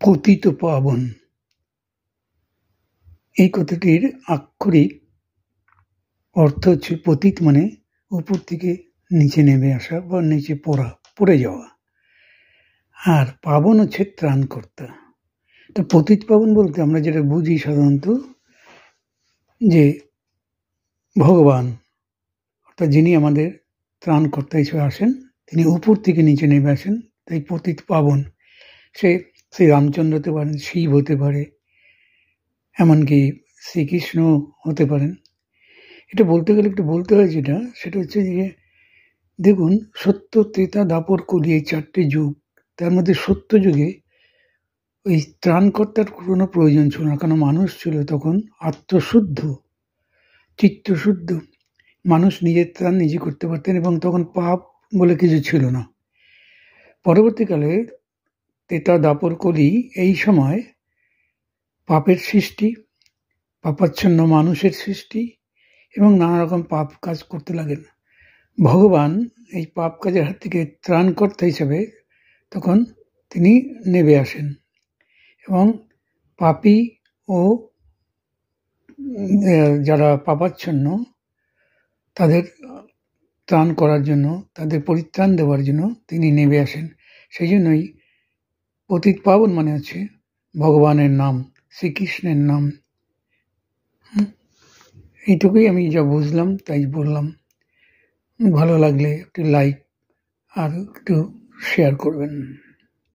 পতিত পাবন এই কথাটির আক্ষরিক অর্থ হচ্ছে পতিত মানে উপর থেকে নিচে নেমে আসা বা নিচে পড়ে যাওয়া, আর পাবন হচ্ছে ত্রাণকর্তা। তো পতিত পাবন বলতে আমরা যেটা বুঝি সাধারণত যে ভগবান অর্থাৎ যিনি আমাদের ত্রাণকর্তা হিসেবে আসেন, তিনি উপর থেকে নিচে নেমে আসেন, তাই পতিত পাবন। সে শ্রী রামচন্দ্র হতে পারেন, শিব হতে পারে, এমনকি শ্রীকৃষ্ণ হতে পারেন। এটা বলতে গেলে একটু বলতে হয় সেটা হচ্ছে যে দেখুন, সত্য, ত্রেতা, দ্বাপর, কলি এই 4টে যুগ, তার মধ্যে সত্য যুগে ওই ত্রাণকর্তার কোনো প্রয়োজন ছিল না, কারণ মানুষ ছিল তখন আত্মশুদ্ধ, চিত্তশুদ্ধ। মানুষ নিজের ত্রাণ নিজে করতে পারতেন এবং তখন পাপ বলে কিছু ছিল না। পরবর্তীকালে ত্রেতা, দ্বাপর, কলি এই সময় পাপের সৃষ্টি, পাপাচ্ছন্ন মানুষের সৃষ্টি এবং নানা রকম পাপ কাজ করতে লাগেন। ভগবান এই পাপ কাজের হাত থেকে ত্রাণকর্তা হিসাবে তখন তিনি নেমে আসেন এবং পাপী ও যারা পাপাচ্ছন্ন তাদের ত্রাণ করার জন্য, তাদের পরিত্রাণ দেওয়ার জন্য তিনি নেমে আসেন। সেই জন্যই পতিত পাবন মানে হচ্ছে ভগবানের নাম, শ্রীকৃষ্ণের নাম। এইটুকুই আমি যা বুঝলাম তাই বললাম। ভালো লাগলে একটু লাইক আর একটু শেয়ার করবেন।